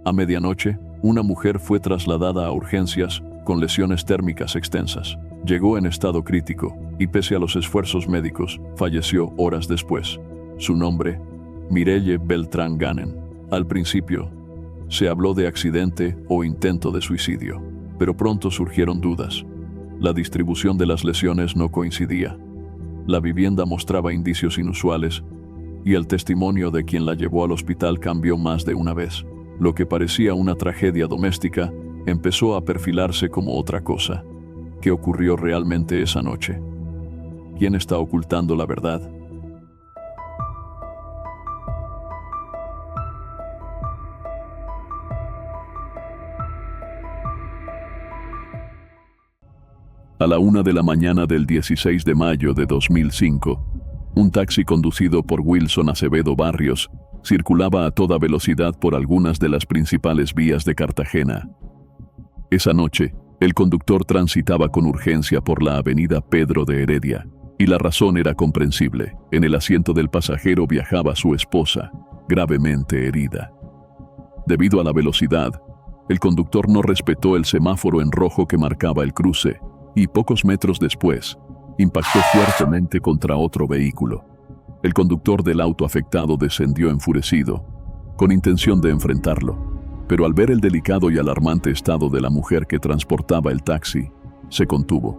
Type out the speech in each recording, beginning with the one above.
A medianoche, una mujer fue trasladada a urgencias con lesiones térmicas extensas. Llegó en estado crítico y, pese a los esfuerzos médicos, falleció horas después. Su nombre, Mireille Beltrán Ganen. Al principio, se habló de accidente o intento de suicidio, pero pronto surgieron dudas. La distribución de las lesiones no coincidía. La vivienda mostraba indicios inusuales y el testimonio de quien la llevó al hospital cambió más de una vez. Lo que parecía una tragedia doméstica empezó a perfilarse como otra cosa. ¿Qué ocurrió realmente esa noche? ¿Quién está ocultando la verdad? A la 1 de la mañana del 16 de mayo de 2005, un taxi conducido por Wilson Acevedo Barrios circulaba a toda velocidad por algunas de las principales vías de Cartagena. Esa noche, el conductor transitaba con urgencia por la avenida Pedro de Heredia, y la razón era comprensible. En el asiento del pasajero viajaba su esposa, gravemente herida. Debido a la velocidad, el conductor no respetó el semáforo en rojo que marcaba el cruce, y pocos metros después, impactó fuertemente contra otro vehículo. El conductor del auto afectado descendió enfurecido, con intención de enfrentarlo, pero al ver el delicado y alarmante estado de la mujer que transportaba el taxi, se contuvo.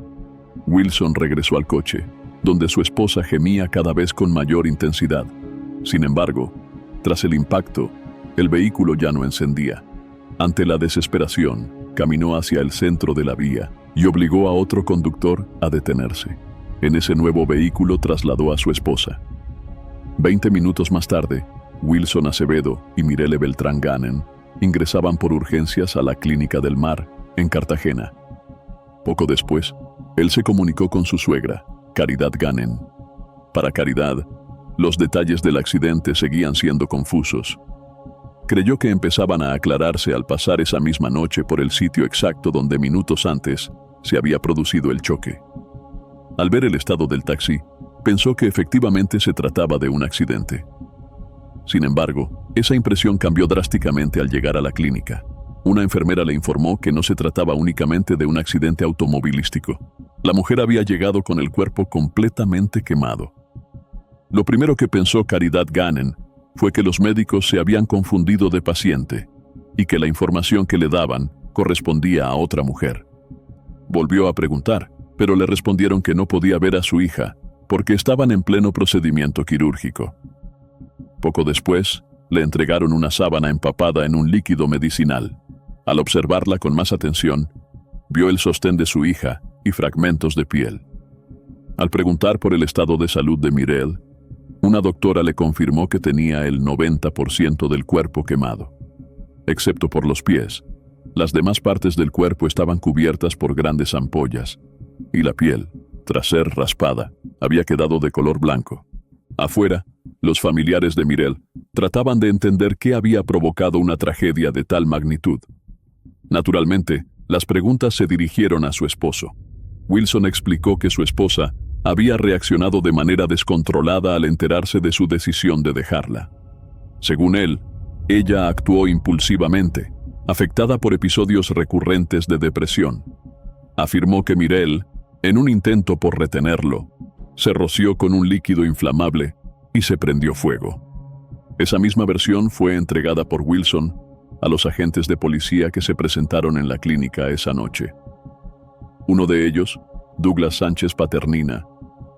Wilson regresó al coche, donde su esposa gemía cada vez con mayor intensidad. Sin embargo, tras el impacto, el vehículo ya no encendía. Ante la desesperación, caminó hacia el centro de la vía y obligó a otro conductor a detenerse. En ese nuevo vehículo trasladó a su esposa. 20 minutos más tarde, Wilson Acevedo y Mireille Beltrán Ganen ingresaban por urgencias a la Clínica del Mar, en Cartagena. Poco después, él se comunicó con su suegra, Caridad Ganen. Para Caridad, los detalles del accidente seguían siendo confusos. Creyó que empezaban a aclararse al pasar esa misma noche por el sitio exacto donde minutos antes se había producido el choque. Al ver el estado del taxi, pensó que efectivamente se trataba de un accidente. Sin embargo, esa impresión cambió drásticamente al llegar a la clínica. Una enfermera le informó que no se trataba únicamente de un accidente automovilístico. La mujer había llegado con el cuerpo completamente quemado. Lo primero que pensó Caridad Ganen fue que los médicos se habían confundido de paciente y que la información que le daban correspondía a otra mujer. Volvió a preguntar, pero le respondieron que no podía ver a su hija porque estaban en pleno procedimiento quirúrgico. Poco después, le entregaron una sábana empapada en un líquido medicinal. Al observarla con más atención, vio el sostén de su hija y fragmentos de piel. Al preguntar por el estado de salud de Mireille, una doctora le confirmó que tenía el 90% del cuerpo quemado. Excepto por los pies, las demás partes del cuerpo estaban cubiertas por grandes ampollas, y la piel, tras ser raspada, había quedado de color blanco. Afuera, los familiares de Mireille trataban de entender qué había provocado una tragedia de tal magnitud. Naturalmente, las preguntas se dirigieron a su esposo. Wilson explicó que su esposa había reaccionado de manera descontrolada al enterarse de su decisión de dejarla. Según él, ella actuó impulsivamente, afectada por episodios recurrentes de depresión. Afirmó que Mireille, en un intento por retenerlo, se roció con un líquido inflamable y se prendió fuego. Esa misma versión fue entregada por Wilson a los agentes de policía que se presentaron en la clínica esa noche. Uno de ellos, Douglas Sánchez Paternina,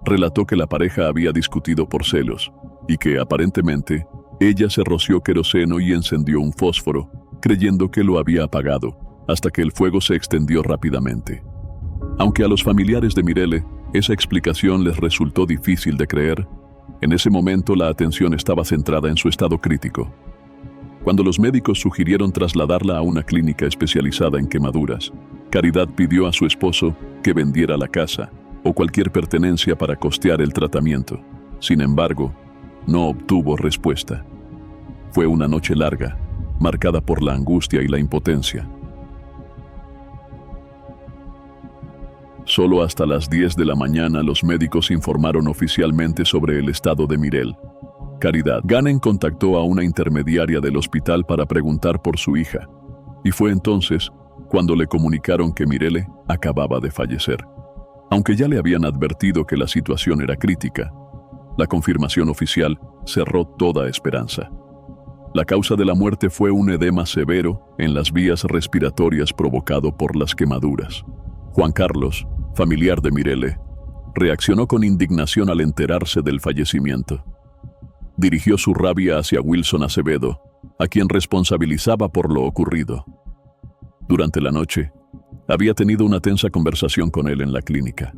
relató que la pareja había discutido por celos y que, aparentemente, ella se roció queroseno y encendió un fósforo, creyendo que lo había apagado, hasta que el fuego se extendió rápidamente. Aunque a los familiares de Mireille esa explicación les resultó difícil de creer, en ese momento la atención estaba centrada en su estado crítico. Cuando los médicos sugirieron trasladarla a una clínica especializada en quemaduras, Caridad pidió a su esposo que vendiera la casa o cualquier pertenencia para costear el tratamiento. Sin embargo, no obtuvo respuesta. Fue una noche larga, marcada por la angustia y la impotencia. Solo hasta las 10 de la mañana los médicos informaron oficialmente sobre el estado de Mireille. Caridad Gannon contactó a una intermediaria del hospital para preguntar por su hija, y fue entonces cuando le comunicaron que Mirelle acababa de fallecer. Aunque ya le habían advertido que la situación era crítica, la confirmación oficial cerró toda esperanza. La causa de la muerte fue un edema severo en las vías respiratorias provocado por las quemaduras. Juan Carlos, familiar de Mirelle, reaccionó con indignación al enterarse del fallecimiento. Dirigió su rabia hacia Wilson Acevedo, a quien responsabilizaba por lo ocurrido. Durante la noche, había tenido una tensa conversación con él en la clínica.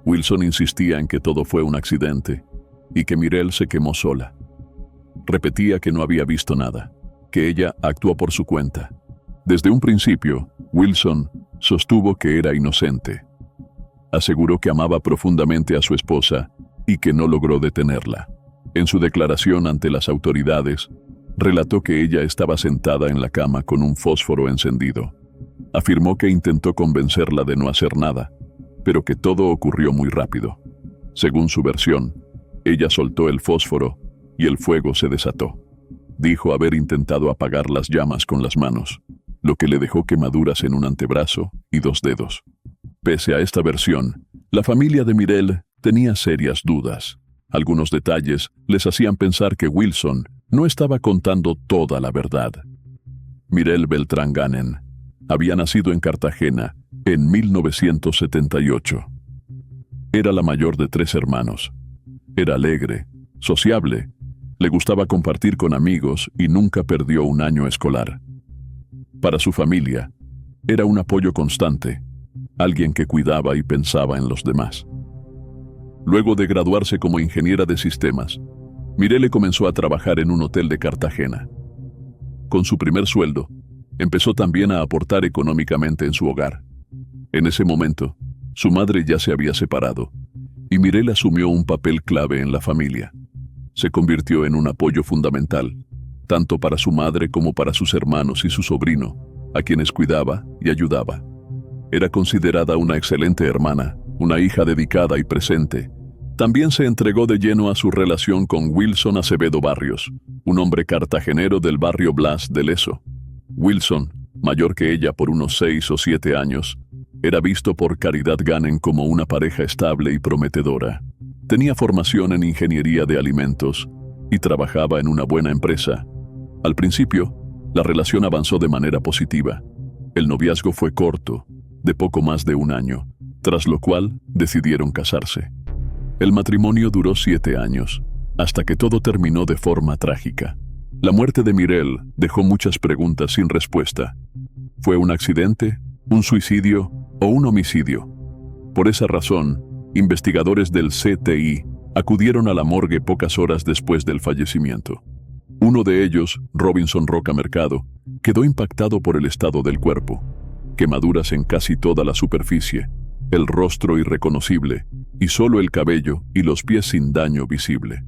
Wilson insistía en que todo fue un accidente y que Mirelle se quemó sola. Repetía que no había visto nada, que ella actuó por su cuenta. Desde un principio, Wilson sostuvo que era inocente. Aseguró que amaba profundamente a su esposa y que no logró detenerla. En su declaración ante las autoridades, relató que ella estaba sentada en la cama con un fósforo encendido. Afirmó que intentó convencerla de no hacer nada, pero que todo ocurrió muy rápido. Según su versión, ella soltó el fósforo y el fuego se desató. Dijo haber intentado apagar las llamas con las manos, lo que le dejó quemaduras en un antebrazo y 2 dedos. Pese a esta versión, la familia de Mirelle tenía serias dudas. Algunos detalles les hacían pensar que Wilson no estaba contando toda la verdad. Mirelle Beltrán Gannon había nacido en Cartagena en 1978. Era la mayor de 3 hermanos. Era alegre, sociable, le gustaba compartir con amigos y nunca perdió un año escolar. Para su familia, era un apoyo constante, alguien que cuidaba y pensaba en los demás. Luego de graduarse como ingeniera de sistemas, Mirelle comenzó a trabajar en un hotel de Cartagena. Con su primer sueldo, empezó también a aportar económicamente en su hogar. En ese momento, su madre ya se había separado, y Mirelle asumió un papel clave en la familia. Se convirtió en un apoyo fundamental, tanto para su madre como para sus hermanos y su sobrino, a quienes cuidaba y ayudaba. Era considerada una excelente hermana, una hija dedicada y presente. También se entregó de lleno a su relación con Wilson Acevedo Barrios, un hombre cartagenero del barrio Blas de Lezo. Wilson, mayor que ella por unos 6 o 7 años, era visto por Caridad Gannon como una pareja estable y prometedora. Tenía formación en ingeniería de alimentos y trabajaba en una buena empresa. Al principio, la relación avanzó de manera positiva. El noviazgo fue corto, de poco más de 1 año, tras lo cual decidieron casarse. El matrimonio duró 7 años, hasta que todo terminó de forma trágica. La muerte de Mirelle dejó muchas preguntas sin respuesta. ¿Fue un accidente, un suicidio o un homicidio? Por esa razón, investigadores del CTI acudieron a la morgue pocas horas después del fallecimiento. Uno de ellos, Robinson Roca Mercado, quedó impactado por el estado del cuerpo. Quemaduras en casi toda la superficie, el rostro irreconocible y solo el cabello y los pies sin daño visible.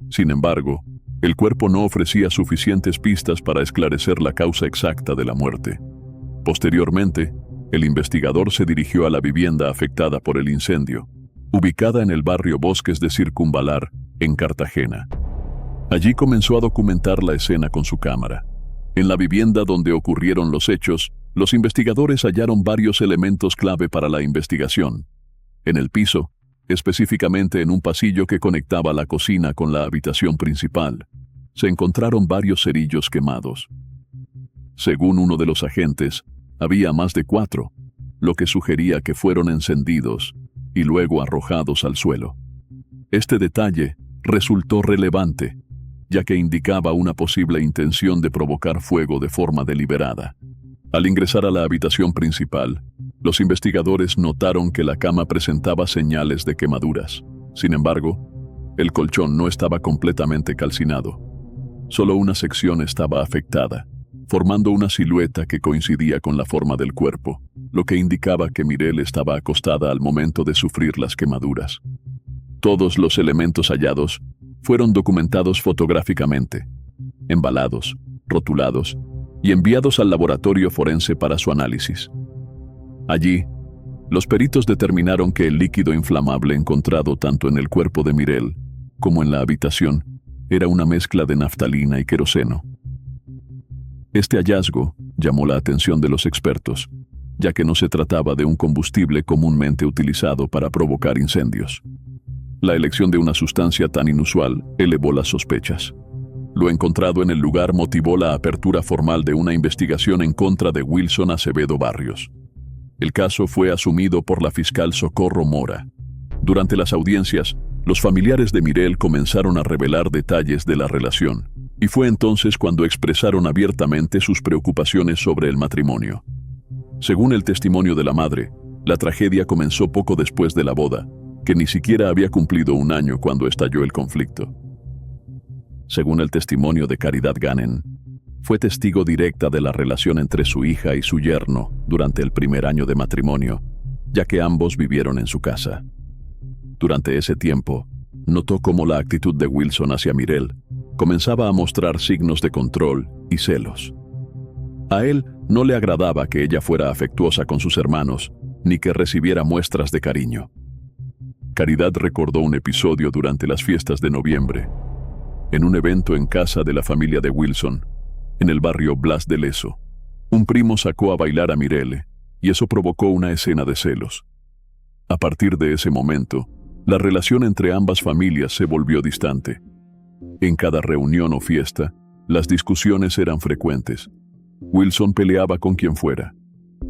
Sin embargo, el cuerpo no ofrecía suficientes pistas para esclarecer la causa exacta de la muerte. Posteriormente, el investigador se dirigió a la vivienda afectada por el incendio, ubicada en el barrio Bosques de Circunvalar, en Cartagena. Allí comenzó a documentar la escena con su cámara. En la vivienda donde ocurrieron los hechos, los investigadores hallaron varios elementos clave para la investigación. En el piso, específicamente en un pasillo que conectaba la cocina con la habitación principal, se encontraron varios cerillos quemados. Según uno de los agentes, había más de 4, lo que sugería que fueron encendidos y luego arrojados al suelo. Este detalle resultó relevante, ya que indicaba una posible intención de provocar fuego de forma deliberada. Al ingresar a la habitación principal, los investigadores notaron que la cama presentaba señales de quemaduras. Sin embargo, el colchón no estaba completamente calcinado. Solo una sección estaba afectada, formando una silueta que coincidía con la forma del cuerpo, lo que indicaba que Mirelle estaba acostada al momento de sufrir las quemaduras. Todos los elementos hallados fueron documentados fotográficamente, embalados, rotulados y enviados al laboratorio forense para su análisis. Allí, los peritos determinaron que el líquido inflamable encontrado tanto en el cuerpo de Mirelle como en la habitación Era una mezcla de naftalina y queroseno. Este hallazgo llamó la atención de los expertos, ya que no se trataba de un combustible comúnmente utilizado para provocar incendios. La elección de una sustancia tan inusual elevó las sospechas. Lo encontrado en el lugar motivó la apertura formal de una investigación en contra de Wilson Acevedo Barrios. El caso fue asumido por la fiscal Socorro Mora. Durante las audiencias, los familiares de Mirel comenzaron a revelar detalles de la relación, y fue entonces cuando expresaron abiertamente sus preocupaciones sobre el matrimonio. Según el testimonio de la madre, la tragedia comenzó poco después de la boda, que ni siquiera había cumplido un año cuando estalló el conflicto. Según el testimonio de Caridad Ganen, fue testigo directa de la relación entre su hija y su yerno durante el primer año de matrimonio, ya que ambos vivieron en su casa. Durante ese tiempo, notó cómo la actitud de Wilson hacia Mirel comenzaba a mostrar signos de control y celos. A él no le agradaba que ella fuera afectuosa con sus hermanos, ni que recibiera muestras de cariño. Caridad recordó un episodio durante las fiestas de noviembre, en un evento en casa de la familia de Wilson, en el barrio Blas de Lezo. Un primo sacó a bailar a Mirele, y eso provocó una escena de celos. A partir de ese momento, la relación entre ambas familias se volvió distante. En cada reunión o fiesta, las discusiones eran frecuentes. Wilson peleaba con quien fuera,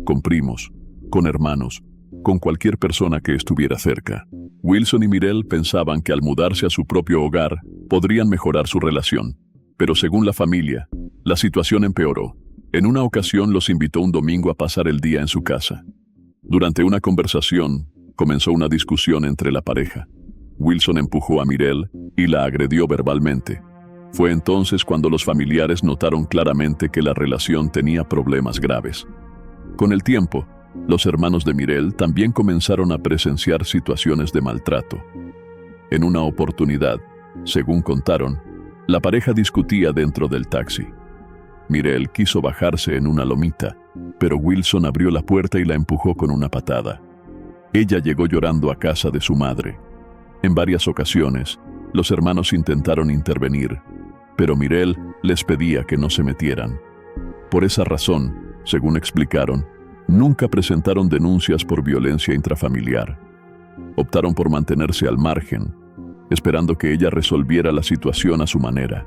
con primos, con hermanos, con cualquier persona que estuviera cerca. Wilson y Mirel pensaban que al mudarse a su propio hogar podrían mejorar su relación, pero según la familia, la situación empeoró. En una ocasión los invitó un domingo a pasar el día en su casa. Durante una conversación, comenzó una discusión entre la pareja. Wilson empujó a Mirel y la agredió verbalmente. Fue entonces cuando los familiares notaron claramente que la relación tenía problemas graves. Con el tiempo, los hermanos de Mirel también comenzaron a presenciar situaciones de maltrato. En una oportunidad, según contaron, la pareja discutía dentro del taxi. Mirel quiso bajarse en una lomita, pero Wilson abrió la puerta y la empujó con una patada. Ella llegó llorando a casa de su madre. En varias ocasiones, los hermanos intentaron intervenir, pero Mirel les pedía que no se metieran. Por esa razón, según explicaron, nunca presentaron denuncias por violencia intrafamiliar. Optaron por mantenerse al margen, esperando que ella resolviera la situación a su manera.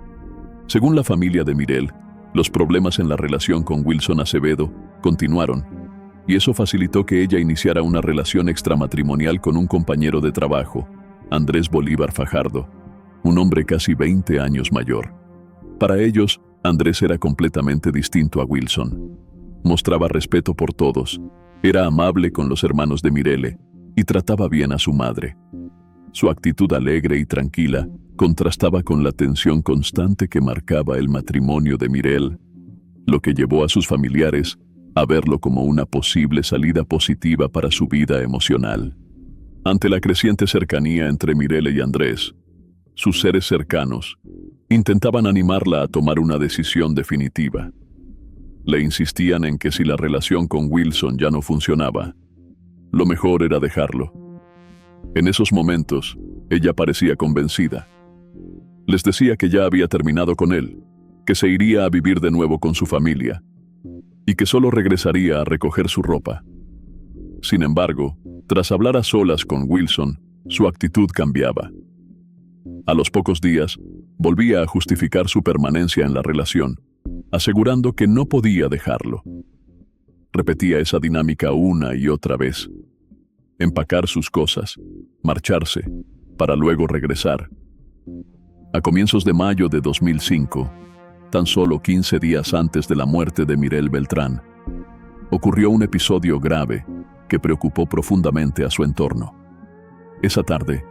Según la familia de Mirel, los problemas en la relación con Wilson Acevedo continuaron, y eso facilitó que ella iniciara una relación extramatrimonial con un compañero de trabajo, Andrés Bolívar Fajardo, un hombre casi 20 años mayor. Para ellos, Andrés era completamente distinto a Wilson. Mostraba respeto por todos, era amable con los hermanos de Mirele y trataba bien a su madre. Su actitud alegre y tranquila contrastaba con la tensión constante que marcaba el matrimonio de Mirel, lo que llevó a sus familiares a verlo como una posible salida positiva para su vida emocional. Ante la creciente cercanía entre Mirele y Andrés, sus seres cercanos intentaban animarla a tomar una decisión definitiva. Le insistían en que si la relación con Wilson ya no funcionaba, lo mejor era dejarlo. En esos momentos, ella parecía convencida. Les decía que ya había terminado con él, que se iría a vivir de nuevo con su familia y que solo regresaría a recoger su ropa. Sin embargo, tras hablar a solas con Wilson, su actitud cambiaba. A los pocos días, volvía a justificar su permanencia en la relación, asegurando que no podía dejarlo. Repetía esa dinámica una y otra vez. Empacar sus cosas, marcharse, para luego regresar. A comienzos de mayo de 2005, tan solo 15 días antes de la muerte de Mirel Beltrán, ocurrió un episodio grave que preocupó profundamente a su entorno. Esa tarde,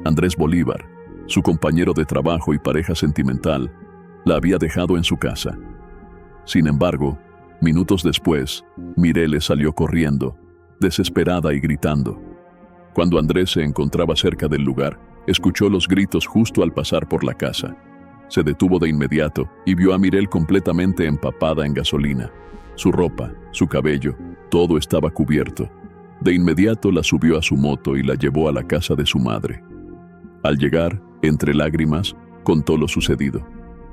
Andrés Bolívar, su compañero de trabajo y pareja sentimental, la había dejado en su casa. Sin embargo, minutos después, Mirele salió corriendo, desesperada y gritando. Cuando Andrés se encontraba cerca del lugar, escuchó los gritos justo al pasar por la casa. Se detuvo de inmediato y vio a Mirel completamente empapada en gasolina. Su ropa, su cabello, todo estaba cubierto. De inmediato la subió a su moto y la llevó a la casa de su madre. Al llegar, entre lágrimas, contó lo sucedido.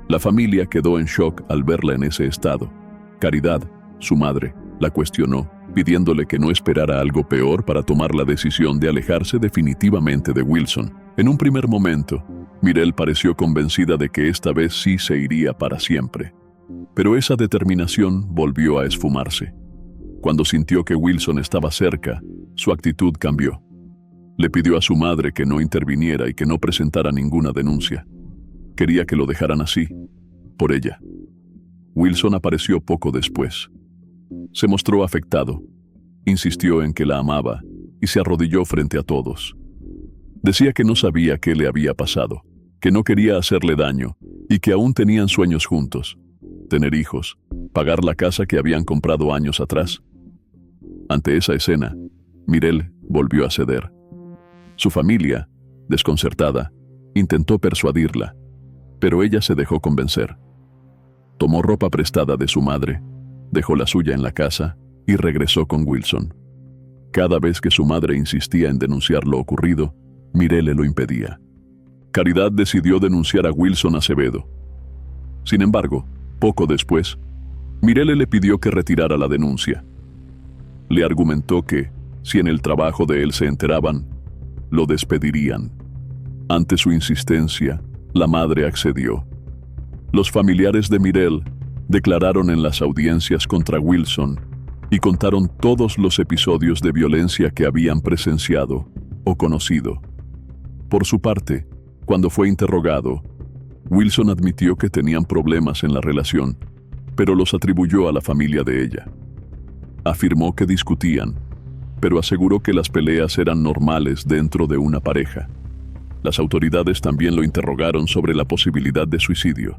La familia quedó en shock al verla en ese estado. Caridad, su madre, la cuestionó, pidiéndole que no esperara algo peor para tomar la decisión de alejarse definitivamente de Wilson. En un primer momento, Mireille pareció convencida de que esta vez sí se iría para siempre. Pero esa determinación volvió a esfumarse. Cuando sintió que Wilson estaba cerca, su actitud cambió. Le pidió a su madre que no interviniera y que no presentara ninguna denuncia. Quería que lo dejaran así, por ella. Wilson apareció poco después. Se mostró afectado, insistió en que la amaba y se arrodilló frente a todos. Decía que no sabía qué le había pasado, que no quería hacerle daño y que aún tenían sueños juntos, tener hijos, pagar la casa que habían comprado años atrás. Ante esa escena, Mireille volvió a ceder. Su familia, desconcertada, intentó persuadirla, pero ella se dejó convencer. Tomó ropa prestada de su madre, dejó la suya en la casa y regresó con Wilson. Cada vez que su madre insistía en denunciar lo ocurrido, Mireille lo impedía. Caridad decidió denunciar a Wilson Acevedo. Sin embargo, poco después, Mireille le pidió que retirara la denuncia. Le argumentó que, si en el trabajo de él se enteraban, lo despedirían. Ante su insistencia, la madre accedió. Los familiares de Mireille declararon en las audiencias contra Wilson y contaron todos los episodios de violencia que habían presenciado o conocido. Por su parte, cuando fue interrogado, Wilson admitió que tenían problemas en la relación, pero los atribuyó a la familia de ella. Afirmó que discutían, pero aseguró que las peleas eran normales dentro de una pareja. Las autoridades también lo interrogaron sobre la posibilidad de suicidio.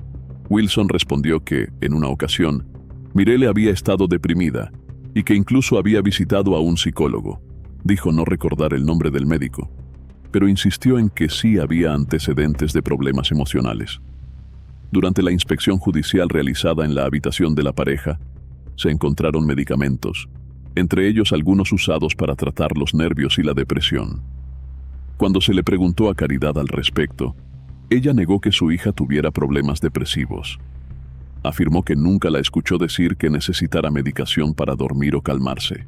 Wilson respondió que, en una ocasión, Mireille había estado deprimida y que incluso había visitado a un psicólogo. Dijo no recordar el nombre del médico, pero insistió en que sí había antecedentes de problemas emocionales. Durante la inspección judicial realizada en la habitación de la pareja, se encontraron medicamentos, entre ellos algunos usados para tratar los nervios y la depresión. Cuando se le preguntó a Caridad al respecto, ella negó que su hija tuviera problemas depresivos. Afirmó que nunca la escuchó decir que necesitara medicación para dormir o calmarse.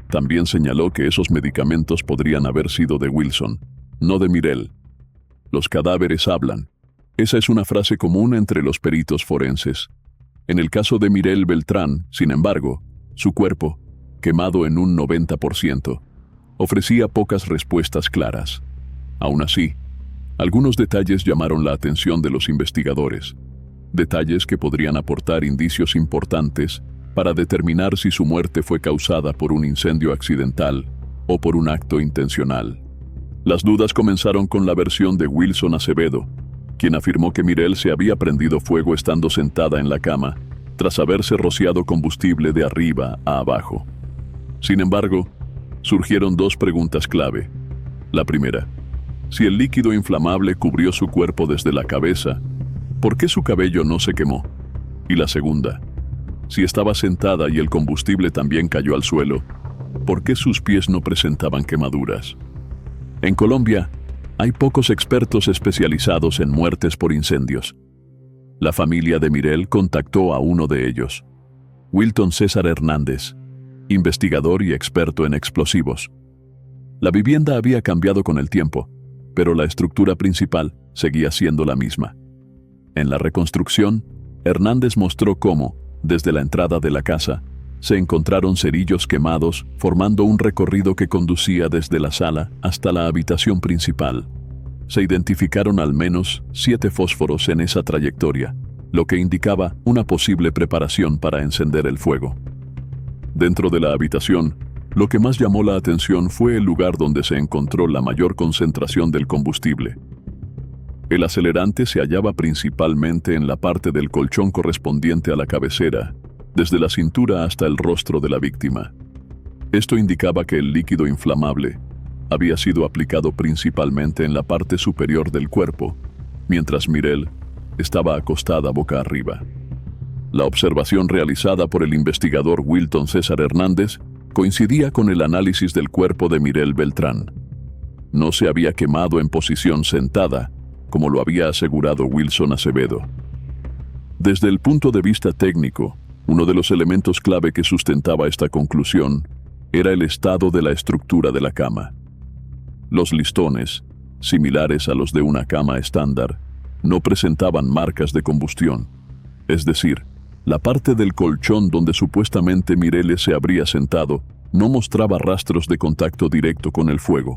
También señaló que esos medicamentos podrían haber sido de Wilson, no de Mireille. Los cadáveres hablan. Esa es una frase común entre los peritos forenses. En el caso de Mireille Beltrán, sin embargo, su cuerpo, quemado en un 90%, ofrecía pocas respuestas claras. Aún así, algunos detalles llamaron la atención de los investigadores, detalles que podrían aportar indicios importantes para determinar si su muerte fue causada por un incendio accidental o por un acto intencional. Las dudas comenzaron con la versión de Wilson Acevedo, quien afirmó que Mireille se había prendido fuego estando sentada en la cama, tras haberse rociado combustible de arriba a abajo. Sin embargo, surgieron dos preguntas clave. La primera, si el líquido inflamable cubrió su cuerpo desde la cabeza, ¿por qué su cabello no se quemó? Y la segunda, si estaba sentada y el combustible también cayó al suelo, ¿por qué sus pies no presentaban quemaduras? En Colombia, hay pocos expertos especializados en muertes por incendios. La familia de Mireille contactó a uno de ellos, Wilton César Hernández, investigador y experto en explosivos. La vivienda había cambiado con el tiempo, pero la estructura principal seguía siendo la misma. En la reconstrucción, Hernández mostró cómo, desde la entrada de la casa, se encontraron cerillos quemados formando un recorrido que conducía desde la sala hasta la habitación principal. Se identificaron al menos 7 fósforos en esa trayectoria, lo que indicaba una posible preparación para encender el fuego. Dentro de la habitación, lo que más llamó la atención fue el lugar donde se encontró la mayor concentración del combustible. El acelerante se hallaba principalmente en la parte del colchón correspondiente a la cabecera, desde la cintura hasta el rostro de la víctima. Esto indicaba que el líquido inflamable había sido aplicado principalmente en la parte superior del cuerpo, mientras Mireille estaba acostada boca arriba. La observación realizada por el investigador Wilton César Hernández coincidía con el análisis del cuerpo de Mireille Beltrán. No se había quemado en posición sentada, como lo había asegurado Wilson Acevedo. Desde el punto de vista técnico, uno de los elementos clave que sustentaba esta conclusión era el estado de la estructura de la cama. Los listones, similares a los de una cama estándar, no presentaban marcas de combustión, es decir, la parte del colchón donde supuestamente Mirelle se habría sentado no mostraba rastros de contacto directo con el fuego.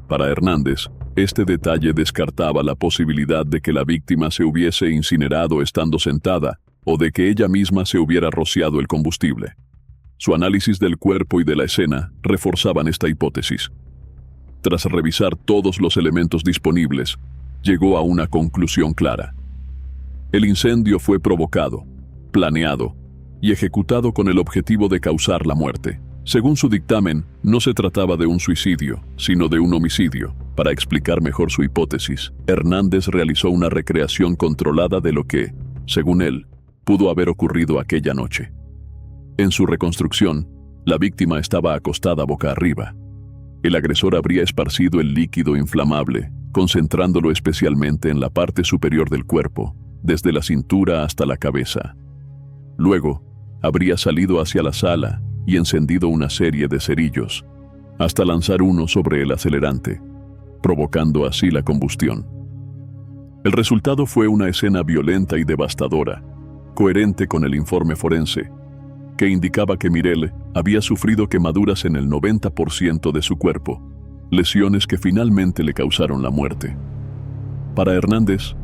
Para Hernández, este detalle descartaba la posibilidad de que la víctima se hubiese incinerado estando sentada o de que ella misma se hubiera rociado el combustible. Su análisis del cuerpo y de la escena reforzaban esta hipótesis. Tras revisar todos los elementos disponibles, llegó a una conclusión clara. El incendio fue provocado, planeado y ejecutado con el objetivo de causar la muerte. Según su dictamen, no se trataba de un suicidio, sino de un homicidio. Para explicar mejor su hipótesis, Hernández realizó una recreación controlada de lo que, según él, pudo haber ocurrido aquella noche. En su reconstrucción, la víctima estaba acostada boca arriba. El agresor habría esparcido el líquido inflamable, concentrándolo especialmente en la parte superior del cuerpo, desde la cintura hasta la cabeza. Luego, habría salido hacia la sala y encendido una serie de cerillos, hasta lanzar uno sobre el acelerante, provocando así la combustión. El resultado fue una escena violenta y devastadora, coherente con el informe forense, que indicaba que Mirelle había sufrido quemaduras en el 90% de su cuerpo, lesiones que finalmente le causaron la muerte. Para Hernández,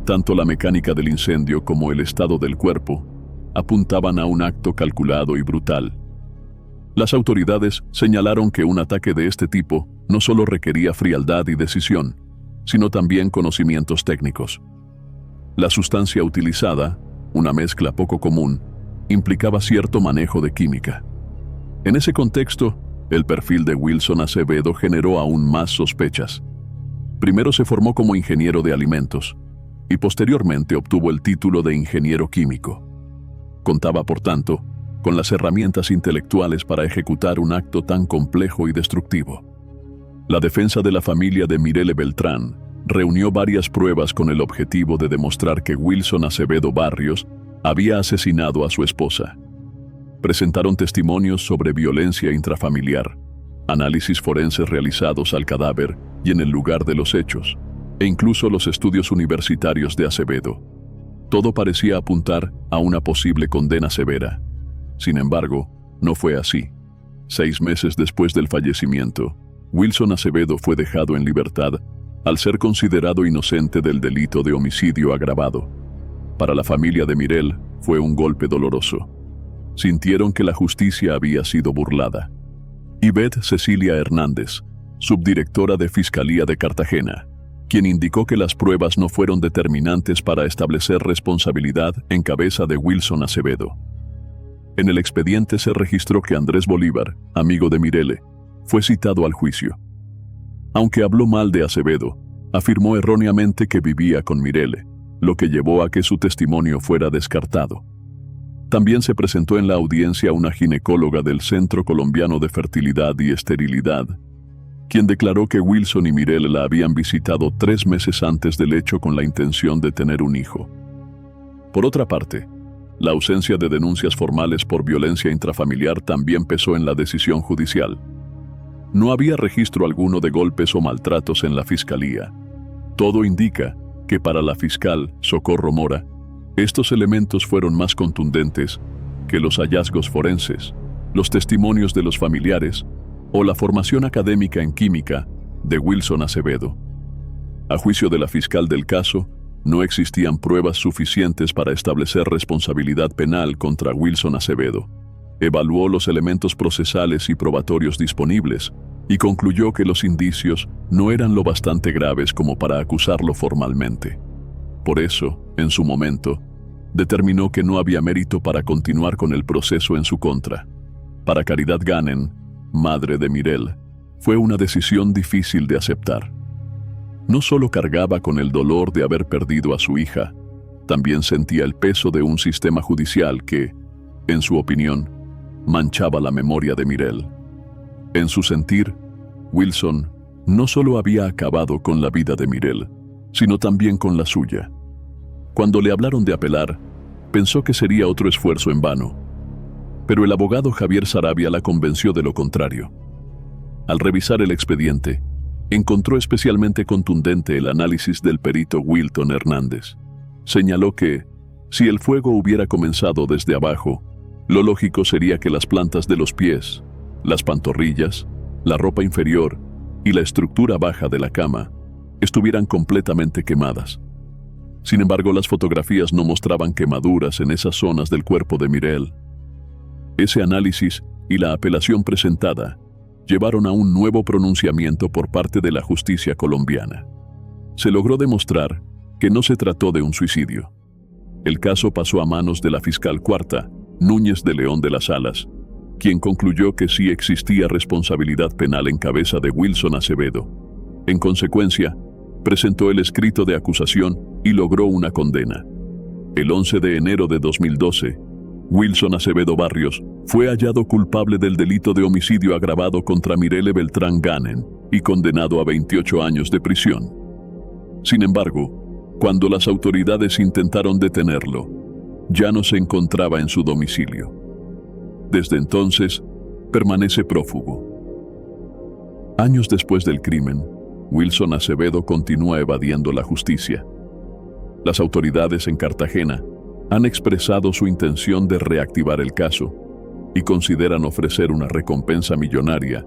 tanto la mecánica del incendio como el estado del cuerpo apuntaban a un acto calculado y brutal. Las autoridades señalaron que un ataque de este tipo no solo requería frialdad y decisión, sino también conocimientos técnicos. La sustancia utilizada, una mezcla poco común, implicaba cierto manejo de química. En ese contexto, el perfil de Wilson Acevedo generó aún más sospechas. Primero se formó como ingeniero de alimentos y posteriormente obtuvo el título de ingeniero químico. Contaba, por tanto, con las herramientas intelectuales para ejecutar un acto tan complejo y destructivo. La defensa de la familia de Mirelle Beltrán reunió varias pruebas con el objetivo de demostrar que Wilson Acevedo Barrios había asesinado a su esposa. Presentaron testimonios sobre violencia intrafamiliar, análisis forenses realizados al cadáver y en el lugar de los hechos, e incluso los estudios universitarios de Acevedo. Todo parecía apuntar a una posible condena severa. Sin embargo, no fue así. 6 meses después del fallecimiento, Wilson Acevedo fue dejado en libertad al ser considerado inocente del delito de homicidio agravado. Para la familia de Mirelle fue un golpe doloroso. Sintieron que la justicia había sido burlada. Ivette Cecilia Hernández, subdirectora de Fiscalía de Cartagena, quien indicó que las pruebas no fueron determinantes para establecer responsabilidad en cabeza de Wilson Acevedo. En el expediente se registró que Andrés Bolívar, amigo de Mirelle, fue citado al juicio. Aunque habló mal de Acevedo, afirmó erróneamente que vivía con Mirelle, lo que llevó a que su testimonio fuera descartado. También se presentó en la audiencia una ginecóloga del Centro Colombiano de Fertilidad y Esterilidad, quien declaró que Wilson y Mirelle la habían visitado 3 meses antes del hecho con la intención de tener un hijo. Por otra parte, la ausencia de denuncias formales por violencia intrafamiliar también pesó en la decisión judicial. No había registro alguno de golpes o maltratos en la fiscalía. Todo indica que para la fiscal Socorro Mora, estos elementos fueron más contundentes que los hallazgos forenses, los testimonios de los familiares o la formación académica en química de Wilson Acevedo. A juicio de la fiscal del caso, no existían pruebas suficientes para establecer responsabilidad penal contra Wilson Acevedo. Evaluó los elementos procesales y probatorios disponibles y concluyó que los indicios no eran lo bastante graves como para acusarlo formalmente. Por eso, en su momento, determinó que no había mérito para continuar con el proceso en su contra. Para Caridad Ganen, madre de Mirelle, fue una decisión difícil de aceptar. No solo cargaba con el dolor de haber perdido a su hija, también sentía el peso de un sistema judicial que, en su opinión, manchaba la memoria de Mirelle. En su sentir, Wilson no solo había acabado con la vida de Mirelle, sino también con la suya. Cuando le hablaron de apelar, pensó que sería otro esfuerzo en vano, pero el abogado Javier Sarabia la convenció de lo contrario. Al revisar el expediente, encontró especialmente contundente el análisis del perito Wilton Hernández. Señaló que, si el fuego hubiera comenzado desde abajo, lo lógico sería que las plantas de los pies, las pantorrillas, la ropa inferior y la estructura baja de la cama estuvieran completamente quemadas. Sin embargo, las fotografías no mostraban quemaduras en esas zonas del cuerpo de Mireille. Ese análisis y la apelación presentada llevaron a un nuevo pronunciamiento por parte de la justicia colombiana. Se logró demostrar que no se trató de un suicidio. El caso pasó a manos de la fiscal cuarta, Núñez de León de las Alas, quien concluyó que sí existía responsabilidad penal en cabeza de Wilson Acevedo. En consecuencia, presentó el escrito de acusación y logró una condena. El 11 de enero de 2012, Wilson Acevedo Barrios fue hallado culpable del delito de homicidio agravado contra Mireille Beltrán Ganen y condenado a 28 años de prisión. Sin embargo, cuando las autoridades intentaron detenerlo, ya no se encontraba en su domicilio. Desde entonces, permanece prófugo. Años después del crimen, Wilson Acevedo continúa evadiendo la justicia. Las autoridades en Cartagena han expresado su intención de reactivar el caso y consideran ofrecer una recompensa millonaria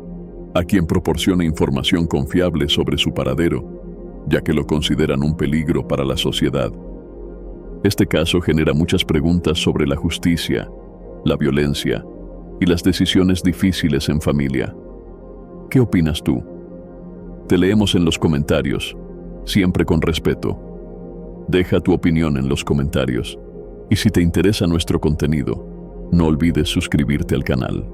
a quien proporcione información confiable sobre su paradero, ya que lo consideran un peligro para la sociedad. Este caso genera muchas preguntas sobre la justicia, la violencia y las decisiones difíciles en familia. ¿Qué opinas tú? Te leemos en los comentarios, siempre con respeto. Deja tu opinión en los comentarios. Y si te interesa nuestro contenido, no olvides suscribirte al canal.